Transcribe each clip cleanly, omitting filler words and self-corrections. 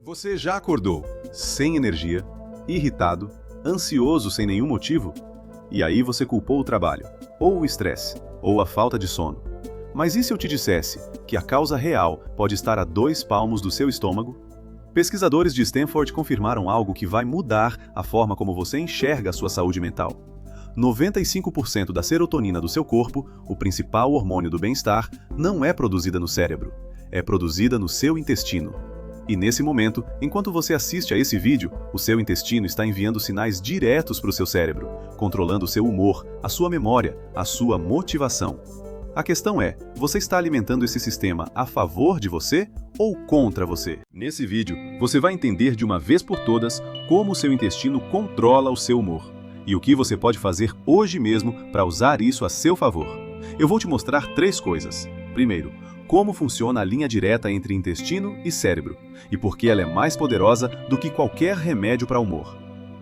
Você já acordou sem energia, irritado, ansioso sem nenhum motivo? E aí você culpou o trabalho, ou o estresse, ou a falta de sono. Mas e se eu te dissesse que a causa real pode estar a 2 palmos do seu estômago? Pesquisadores de Stanford confirmaram algo que vai mudar a forma como você enxerga a sua saúde mental. 95% da serotonina do seu corpo, o principal hormônio do bem-estar, não é produzida no cérebro, é produzida no seu intestino. E nesse momento, enquanto você assiste a esse vídeo, o seu intestino está enviando sinais diretos para o seu cérebro, controlando o seu humor, a sua memória, a sua motivação. A questão é, você está alimentando esse sistema a favor de você ou contra você? Nesse vídeo, você vai entender de uma vez por todas como o seu intestino controla o seu humor e o que você pode fazer hoje mesmo para usar isso a seu favor. Eu vou te mostrar 3 coisas. Primeiro, como funciona a linha direta entre intestino e cérebro, e por que ela é mais poderosa do que qualquer remédio para humor.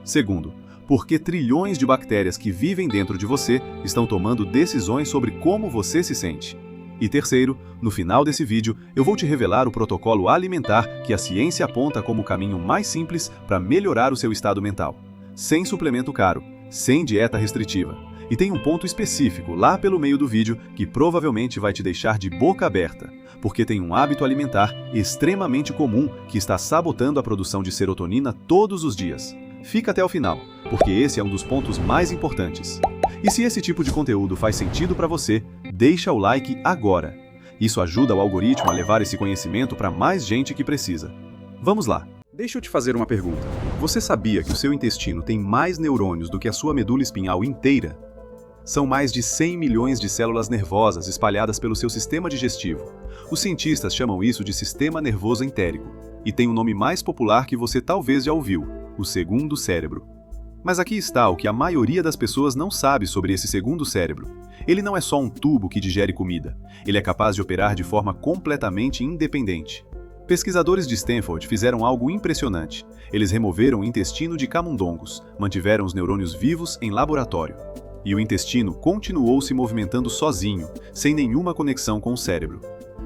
Segundo, por que trilhões de bactérias que vivem dentro de você estão tomando decisões sobre como você se sente. E terceiro, no final desse vídeo, eu vou te revelar o protocolo alimentar que a ciência aponta como o caminho mais simples para melhorar o seu estado mental. Sem suplemento caro, sem dieta restritiva. E tem um ponto específico lá pelo meio do vídeo que provavelmente vai te deixar de boca aberta, porque tem um hábito alimentar extremamente comum que está sabotando a produção de serotonina todos os dias. Fica até o final, porque esse é um dos pontos mais importantes. E se esse tipo de conteúdo faz sentido para você, deixa o like agora. Isso ajuda o algoritmo a levar esse conhecimento para mais gente que precisa. Vamos lá. Deixa eu te fazer uma pergunta. Você sabia que o seu intestino tem mais neurônios do que a sua medula espinhal inteira? São mais de 100 milhões de células nervosas espalhadas pelo seu sistema digestivo. Os cientistas chamam isso de sistema nervoso entérico, e tem um nome mais popular que você talvez já ouviu, o segundo cérebro. Mas aqui está o que a maioria das pessoas não sabe sobre esse segundo cérebro. Ele não é só um tubo que digere comida, ele é capaz de operar de forma completamente independente. Pesquisadores de Stanford fizeram algo impressionante. Eles removeram o intestino de camundongos, mantiveram os neurônios vivos em laboratório. E o intestino continuou se movimentando sozinho, sem nenhuma conexão com o cérebro.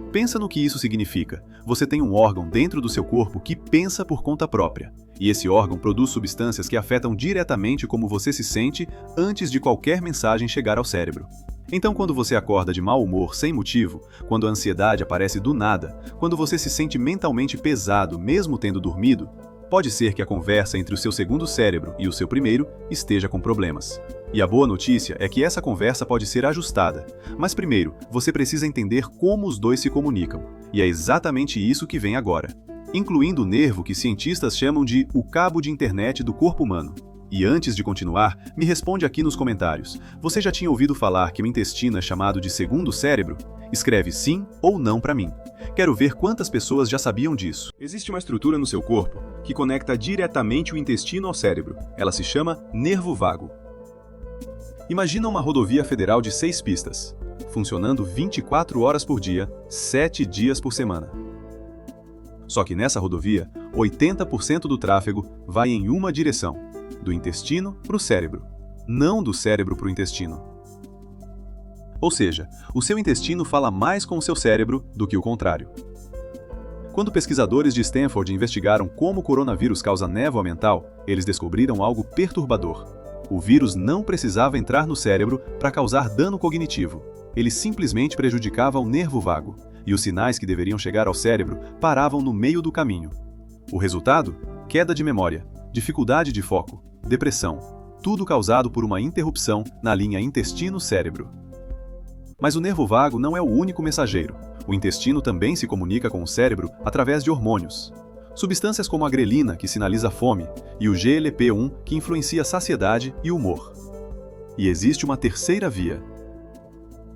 Pensa no que isso significa. Você tem um órgão dentro do seu corpo que pensa por conta própria. E esse órgão produz substâncias que afetam diretamente como você se sente antes de qualquer mensagem chegar ao cérebro. Então, quando você acorda de mau humor sem motivo, quando a ansiedade aparece do nada, quando você se sente mentalmente pesado mesmo tendo dormido, pode ser que a conversa entre o seu segundo cérebro e o seu primeiro esteja com problemas. E a boa notícia é que essa conversa pode ser ajustada. Mas primeiro, você precisa entender como os dois se comunicam. E é exatamente isso que vem agora. Incluindo o nervo que cientistas chamam de o cabo de internet do corpo humano. E antes de continuar, me responde aqui nos comentários. Você já tinha ouvido falar que o intestino é chamado de segundo cérebro? Escreve sim ou não para mim. Quero ver quantas pessoas já sabiam disso. Existe uma estrutura no seu corpo que conecta diretamente o intestino ao cérebro. Ela se chama nervo vago. Imagina uma rodovia federal de 6 pistas, funcionando 24 horas por dia, 7 dias por semana. Só que nessa rodovia, 80% do tráfego vai em uma direção, do intestino para o cérebro, não do cérebro para o intestino. Ou seja, o seu intestino fala mais com o seu cérebro do que o contrário. Quando pesquisadores de Stanford investigaram como o coronavírus causa névoa mental, eles descobriram algo perturbador. O vírus não precisava entrar no cérebro para causar dano cognitivo. Ele simplesmente prejudicava o nervo vago, e os sinais que deveriam chegar ao cérebro paravam no meio do caminho. O resultado? Queda de memória, dificuldade de foco, depressão, tudo causado por uma interrupção na linha intestino-cérebro. Mas o nervo vago não é o único mensageiro. O intestino também se comunica com o cérebro através de hormônios. Substâncias como a grelina, que sinaliza fome, e o GLP-1, que influencia a saciedade e o humor. E existe uma terceira via: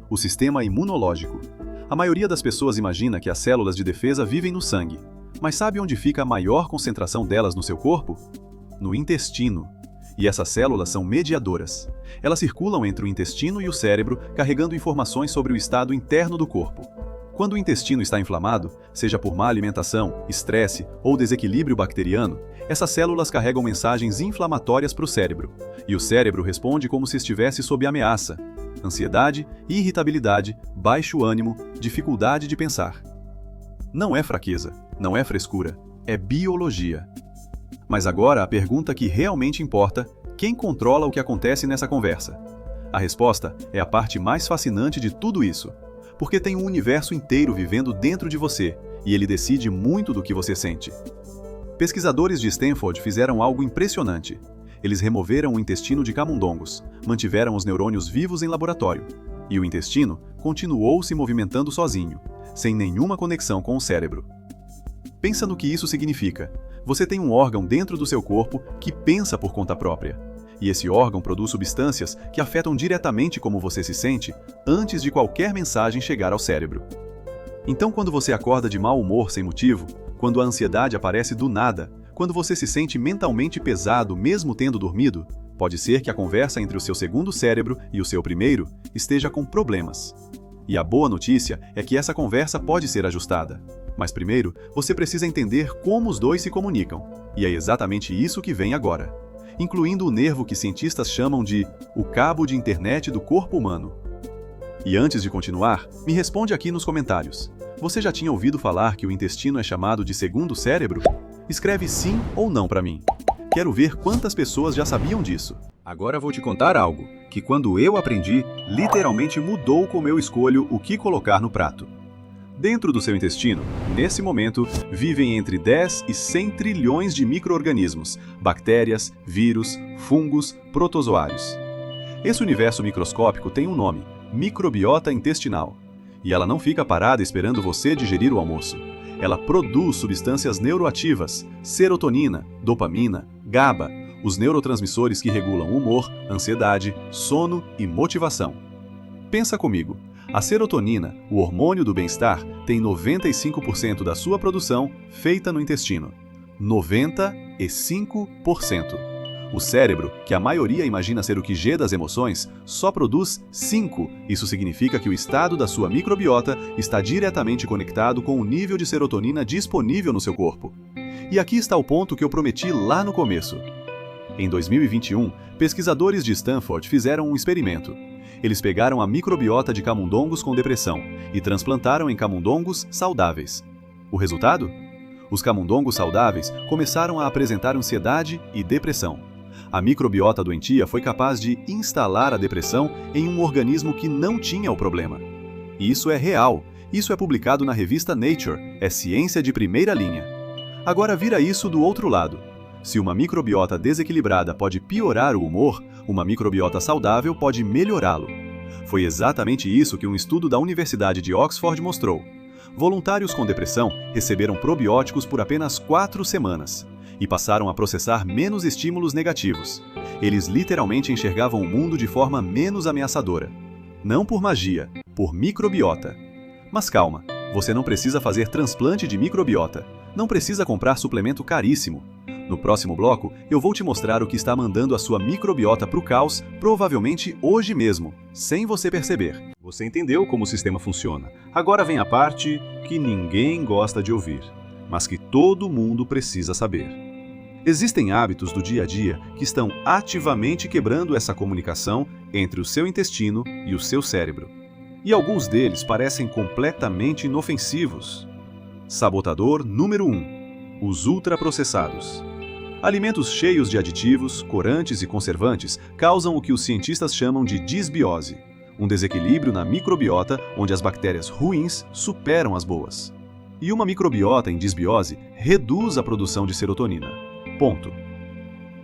o sistema imunológico. A maioria das pessoas imagina que as células de defesa vivem no sangue. Mas sabe onde fica a maior concentração delas no seu corpo? No intestino. E essas células são mediadoras. Elas circulam entre o intestino e o cérebro, carregando informações sobre o estado interno do corpo. Quando o intestino está inflamado, seja por má alimentação, estresse ou desequilíbrio bacteriano, essas células carregam mensagens inflamatórias para o cérebro. E o cérebro responde como se estivesse sob ameaça. Ansiedade, irritabilidade, baixo ânimo, dificuldade de pensar. Não é fraqueza, não é frescura, é biologia. Mas agora a pergunta que realmente importa: quem controla o que acontece nessa conversa? A resposta é a parte mais fascinante de tudo isso, porque tem um universo inteiro vivendo dentro de você, e ele decide muito do que você sente. Pesquisadores de Stanford fizeram algo impressionante. Eles removeram o intestino de camundongos, mantiveram os neurônios vivos em laboratório, e o intestino continuou se movimentando sozinho, sem nenhuma conexão com o cérebro. Pensa no que isso significa. Você tem um órgão dentro do seu corpo que pensa por conta própria. E esse órgão produz substâncias que afetam diretamente como você se sente antes de qualquer mensagem chegar ao cérebro. Então, quando você acorda de mau humor sem motivo, quando a ansiedade aparece do nada, quando você se sente mentalmente pesado mesmo tendo dormido, pode ser que a conversa entre o seu segundo cérebro e o seu primeiro esteja com problemas. E a boa notícia é que essa conversa pode ser ajustada. Mas primeiro, você precisa entender como os dois se comunicam. E é exatamente isso que vem agora, incluindo o nervo que cientistas chamam de o cabo de internet do corpo humano. E antes de continuar, me responde aqui nos comentários. Você já tinha ouvido falar que o intestino é chamado de segundo cérebro? Escreve sim ou não para mim. Quero ver quantas pessoas já sabiam disso. Agora vou te contar algo que, quando eu aprendi, literalmente mudou como eu escolho o que colocar no prato. Dentro do seu intestino, nesse momento, vivem entre 10 e 100 trilhões de micro-organismos, bactérias, vírus, fungos, protozoários. Esse universo microscópico tem um nome: microbiota intestinal. E ela não fica parada esperando você digerir o almoço. Ela produz substâncias neuroativas, serotonina, dopamina, GABA, os neurotransmissores que regulam humor, ansiedade, sono e motivação. Pensa comigo. A serotonina, o hormônio do bem-estar, tem 95% da sua produção feita no intestino. 95%. O cérebro, que a maioria imagina ser o QG das emoções, só produz 5%. Isso significa que o estado da sua microbiota está diretamente conectado com o nível de serotonina disponível no seu corpo. E aqui está o ponto que eu prometi lá no começo. Em 2021, pesquisadores de Stanford fizeram um experimento. Eles pegaram a microbiota de camundongos com depressão e transplantaram em camundongos saudáveis. O resultado? Os camundongos saudáveis começaram a apresentar ansiedade e depressão. A microbiota doentia foi capaz de instalar a depressão em um organismo que não tinha o problema. Isso é real. Isso é publicado na revista Nature. É ciência de primeira linha. Agora vira isso do outro lado. Se uma microbiota desequilibrada pode piorar o humor, uma microbiota saudável pode melhorá-lo. Foi exatamente isso que um estudo da Universidade de Oxford mostrou. Voluntários com depressão receberam probióticos por apenas 4 semanas e passaram a processar menos estímulos negativos. Eles literalmente enxergavam o mundo de forma menos ameaçadora. Não por magia, por microbiota. Mas calma, você não precisa fazer transplante de microbiota. Não precisa comprar suplemento caríssimo. No próximo bloco, eu vou te mostrar o que está mandando a sua microbiota para o caos, provavelmente hoje mesmo, sem você perceber. Você entendeu como o sistema funciona. Agora vem a parte que ninguém gosta de ouvir, mas que todo mundo precisa saber. Existem hábitos do dia a dia que estão ativamente quebrando essa comunicação entre o seu intestino e o seu cérebro. E alguns deles parecem completamente inofensivos. Sabotador número 1. Os ultraprocessados. Alimentos cheios de aditivos, corantes e conservantes causam o que os cientistas chamam de disbiose, um desequilíbrio na microbiota onde as bactérias ruins superam as boas. E uma microbiota em disbiose reduz a produção de serotonina. Ponto.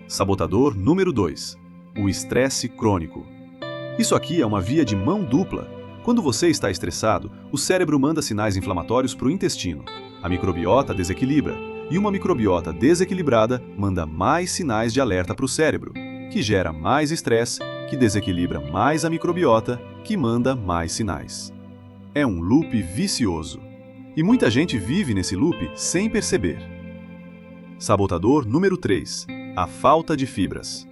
Sabotador número 2. O estresse crônico. Isso aqui é uma via de mão dupla. Quando você está estressado, o cérebro manda sinais inflamatórios para o intestino. A microbiota desequilibra. E uma microbiota desequilibrada manda mais sinais de alerta para o cérebro, que gera mais estresse, que desequilibra mais a microbiota, que manda mais sinais. É um loop vicioso. E muita gente vive nesse loop sem perceber. Sabotador número 3. A falta de fibras.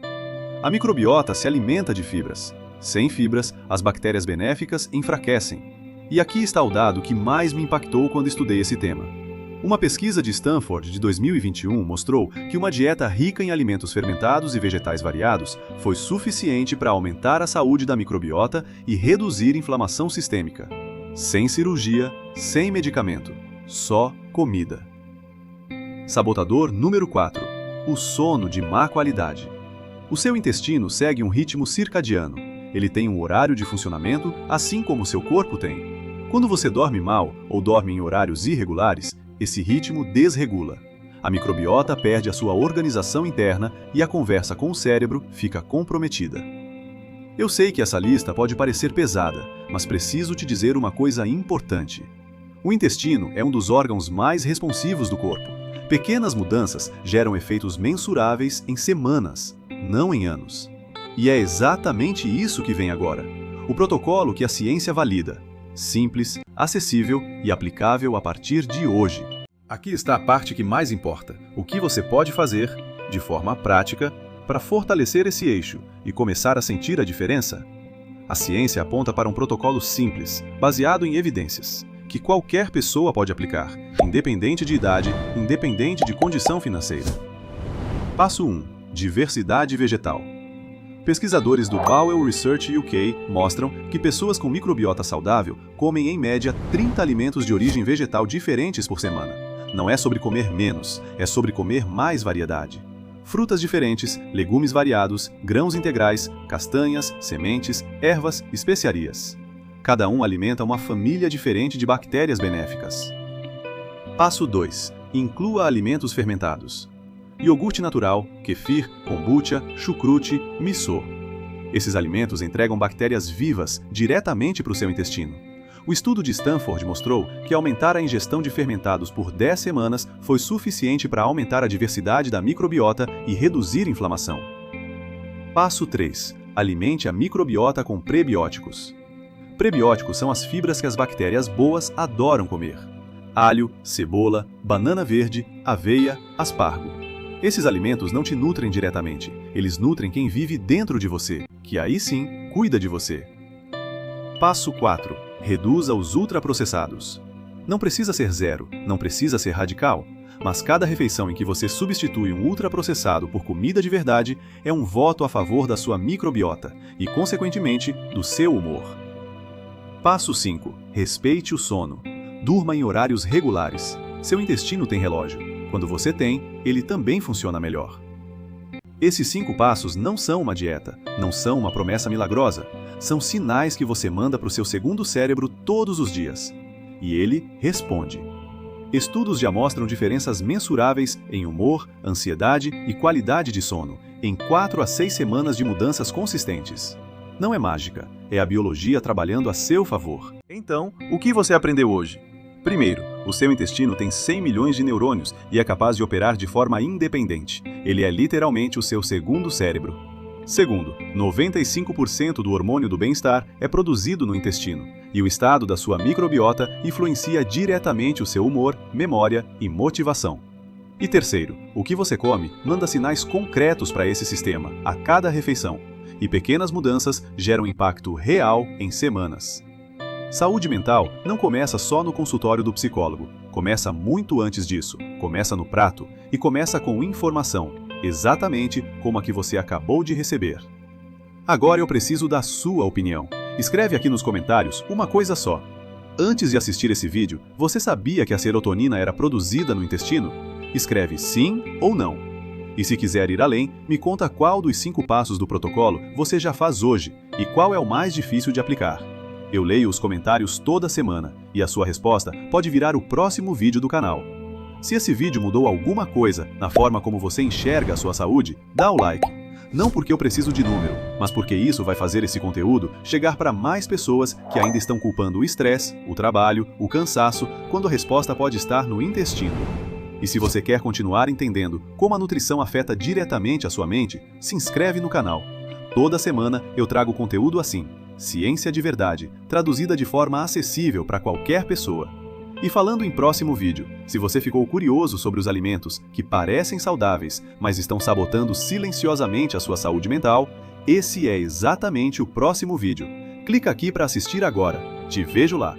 A microbiota se alimenta de fibras. Sem fibras, as bactérias benéficas enfraquecem. E aqui está o dado que mais me impactou quando estudei esse tema. Uma pesquisa de Stanford de 2021 mostrou que uma dieta rica em alimentos fermentados e vegetais variados foi suficiente para aumentar a saúde da microbiota e reduzir inflamação sistêmica. Sem cirurgia, sem medicamento, só comida. Sabotador número 4. O sono de má qualidade. O seu intestino segue um ritmo circadiano. Ele tem um horário de funcionamento, assim como o seu corpo tem. Quando você dorme mal ou dorme em horários irregulares, esse ritmo desregula. A microbiota perde a sua organização interna e a conversa com o cérebro fica comprometida. Eu sei que essa lista pode parecer pesada, mas preciso te dizer uma coisa importante. O intestino é um dos órgãos mais responsivos do corpo. Pequenas mudanças geram efeitos mensuráveis em semanas, não em anos. E é exatamente isso que vem agora. O protocolo que a ciência valida. Simples, acessível e aplicável a partir de hoje. Aqui está a parte que mais importa. O que você pode fazer, de forma prática, para fortalecer esse eixo e começar a sentir a diferença? A ciência aponta para um protocolo simples, baseado em evidências, que qualquer pessoa pode aplicar, independente de idade, independente de condição financeira. Passo 1. Diversidade vegetal. Pesquisadores do Bowell Research UK mostram que pessoas com microbiota saudável comem em média 30 alimentos de origem vegetal diferentes por semana. Não é sobre comer menos, é sobre comer mais variedade. Frutas diferentes, legumes variados, grãos integrais, castanhas, sementes, ervas, especiarias. Cada um alimenta uma família diferente de bactérias benéficas. Passo 2. Inclua alimentos fermentados. Iogurte natural, kefir, kombucha, chucrute, miso. Esses alimentos entregam bactérias vivas diretamente para o seu intestino. O estudo de Stanford mostrou que aumentar a ingestão de fermentados por 10 semanas foi suficiente para aumentar a diversidade da microbiota e reduzir inflamação. Passo 3. Alimente a microbiota com prebióticos. Prebióticos são as fibras que as bactérias boas adoram comer. Alho, cebola, banana verde, aveia, aspargo. Esses alimentos não te nutrem diretamente, eles nutrem quem vive dentro de você, que aí sim cuida de você. Passo 4. Reduza os ultraprocessados. Não precisa ser zero, não precisa ser radical, mas cada refeição em que você substitui um ultraprocessado por comida de verdade é um voto a favor da sua microbiota e, consequentemente, do seu humor. Passo 5. Respeite o sono. Durma em horários regulares. Seu intestino tem relógio. Quando você tem, ele também funciona melhor. Esses 5 passos não são uma dieta, não são uma promessa milagrosa. São sinais que você manda para o seu segundo cérebro todos os dias. E ele responde. Estudos já mostram diferenças mensuráveis em humor, ansiedade e qualidade de sono, em 4 a 6 semanas de mudanças consistentes. Não é mágica, é a biologia trabalhando a seu favor. Então, o que você aprendeu hoje? Primeiro, o seu intestino tem 100 milhões de neurônios e é capaz de operar de forma independente. Ele é literalmente o seu segundo cérebro. Segundo, 95% do hormônio do bem-estar é produzido no intestino, e o estado da sua microbiota influencia diretamente o seu humor, memória e motivação. E terceiro, o que você come manda sinais concretos para esse sistema, a cada refeição, e pequenas mudanças geram impacto real em semanas. Saúde mental não começa só no consultório do psicólogo, começa muito antes disso, começa no prato e começa com informação, exatamente como a que você acabou de receber. Agora eu preciso da sua opinião. Escreve aqui nos comentários uma coisa só. Antes de assistir esse vídeo, você sabia que a serotonina era produzida no intestino? Escreve sim ou não. E se quiser ir além, me conta qual dos 5 passos do protocolo você já faz hoje e qual é o mais difícil de aplicar. Eu leio os comentários toda semana e a sua resposta pode virar o próximo vídeo do canal. Se esse vídeo mudou alguma coisa na forma como você enxerga a sua saúde, dá o like. Não porque eu preciso de número, mas porque isso vai fazer esse conteúdo chegar para mais pessoas que ainda estão culpando o estresse, o trabalho, o cansaço, quando a resposta pode estar no intestino. E se você quer continuar entendendo como a nutrição afeta diretamente a sua mente, se inscreve no canal. Toda semana eu trago conteúdo assim, ciência de verdade, traduzida de forma acessível para qualquer pessoa. E falando em próximo vídeo, se você ficou curioso sobre os alimentos que parecem saudáveis, mas estão sabotando silenciosamente a sua saúde mental, esse é exatamente o próximo vídeo. Clica aqui para assistir agora. Te vejo lá!